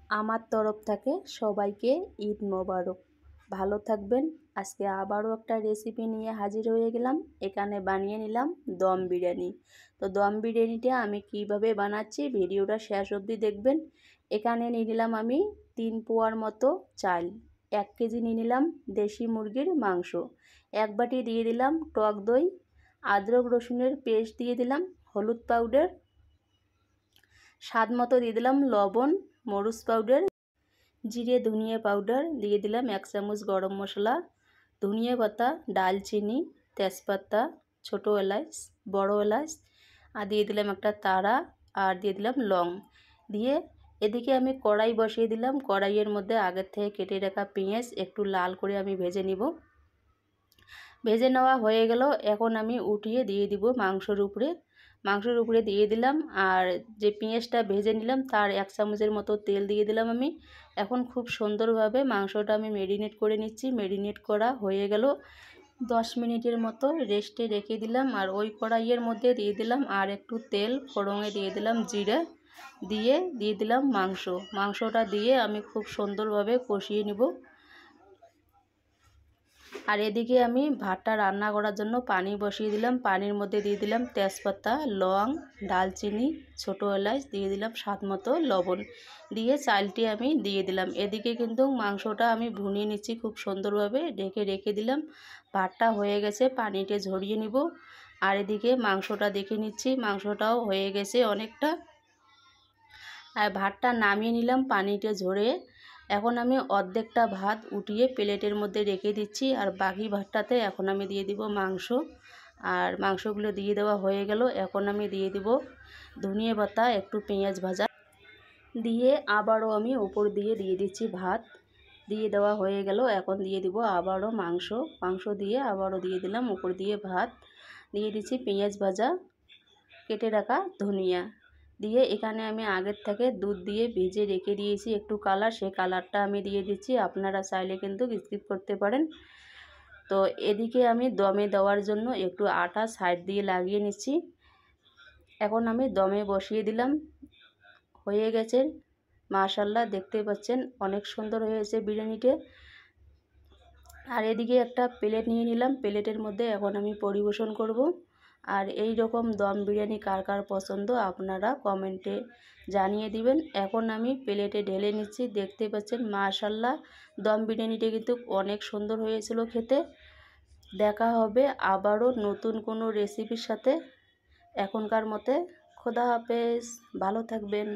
আমার তরফ থেকে সবাইকে ঈদ মোবারক। ভালো থাকবেন। আজকে আবারও একটা রেসিপি নিয়ে হাজির হয়ে গেলাম। এখানে বানিয়ে নিলাম দম বিরিয়ানি। তো দম বিরিয়ানিটা আমি কিভাবে বানাচ্ছি ভিডিওটা শেষ অবধি দেখবেন। এখানে নিয়ে নিলাম আমি 3 পোয়ার মতো চাল, 1 কেজি নিয়ে নিলাম দেশি মুরগির মাংস, 1 বাটি দিয়ে দিলাম টক দই, আদরক রসুনের পেস্ট দিয়ে দিলাম, হলুদ পাউডার, স্বাদ মতো দিয়ে দিলাম লবণ, মরিচ পাউডার, জিরে ধনিয়া পাউডার দিয়ে দিলাম 1 চামচ, গরম মশলা, ধনিয়া পাতা, ডালচিনি, তেজপাতা, ছোটো এলাচ, বড় এলাচ, আর দিয়ে দিলাম একটা তারা, আর দিয়ে দিলাম লং। দিয়ে এদিকে আমি কড়াই বসিয়ে দিলাম। কড়াইয়ের মধ্যে আগের থেকে কেটে রাখা পেঁয়াজ একটু লাল করে আমি ভেজে নিব। ভেজে নেওয়া হয়ে গেল। এখন আমি উঠিয়ে দিয়ে দিব মাংসের উপরে দিয়ে দিলাম। আর যে পেঁয়াজটা ভেজে নিলাম তার 1 চামচের মতো তেল দিয়ে দিলাম আমি। এখন খুব সুন্দরভাবে মাংসটা আমি ম্যারিনেট করে নিচ্ছি। ম্যারিনেট করা হয়ে গেল। 10 মিনিটের মতো রেস্টে রেখে দিলাম। আর ওই কড়াইয়ের মধ্যে দিয়ে দিলাম আর একটু তেল, ফোড়নে দিয়ে দিলাম জিরে, দিয়ে দিলাম মাংসটা দিয়ে আমি খুব সুন্দরভাবে কষিয়ে নিব। আর এদিকে আমি ভাতটা রান্না করার জন্য পানি বসিয়ে দিলাম। পানির মধ্যে দিয়ে দিলাম তেজপাতা, লং, দালচিনি, ছোটো এলাচ, দিয়ে দিলাম স্বাদ মতো লবণ, দিয়ে চালটি আমি দিয়ে দিলাম। এদিকে কিন্তু মাংসটা আমি ভুনিয়ে নিচ্ছি খুব সুন্দরভাবে, ঢেকে রেখে দিলাম। ভাতটা হয়ে গেছে, পানিটা ঝরিয়ে নিব। আর এদিকে মাংসটা দেখে নিচ্ছি, মাংসটাও হয়ে গেছে অনেকটা। আর ভাতটা নামিয়ে নিলাম পানিটা ঝরে। এখন আমি অর্ধেকটা ভাত উঠিয়ে প্লেটের মধ্যে রেখে দিচ্ছি। আর বাকি ভাতটাতে এখন আমি দিয়ে দিব মাংস। আর মাংসগুলো দিয়ে দেওয়া হয়ে গেল। এখন আমি দিয়ে দিব ধনিয়া পাতা, একটু পেঁয়াজ ভাজা দিয়ে আবারও আমি উপর দিয়ে দিচ্ছি ভাত। দিয়ে দেওয়া হয়ে গেল। এখন দিয়ে দিব আবারও মাংস দিয়ে আবারও দিয়ে দিলাম উপর দিয়ে ভাত। দিয়ে দিচ্ছি পেঁয়াজ ভাজা, কেটে রাখা ধনিয়া দিয়ে এখানে আমি আগের থেকে দুধ দিয়ে ভেজে রেখে দিয়েছি একটু কালার, সেই কালারটা আমি দিয়ে দিচ্ছি। আপনারা চাইলে কিন্তু স্কিপ করতে পারেন। তো এদিকে আমি দমে দেওয়ার জন্য একটু আটা সাইড দিয়ে লাগিয়ে নিচ্ছি। এখন আমি দমে বসিয়ে দিলাম। হয়ে গেছে মাশাআল্লাহ, দেখতে পাচ্ছেন অনেক সুন্দর হয়েছে বিরিয়ানিটা। আর এদিকে একটা প্লেট নিয়ে নিলাম। প্লেটের মধ্যে এখন আমি পরিবেশন করব। আর এই রকম দম বিরিয়ানি কার কার পছন্দ আপনারা কমেন্টে জানিয়ে দিবেন। এখন আমি প্লেটে ঢেলে নিচ্ছি। দেখতে পাচ্ছেন মাশাআল্লাহ, দম বিরিয়ানিটা কিন্তু অনেক সুন্দর হয়েছিল খেতে। দেখা হবে আবারও নতুন কোনো রেসিপির সাথে। এখনকার মতে খোদা হাফেজ, ভালো থাকবেন।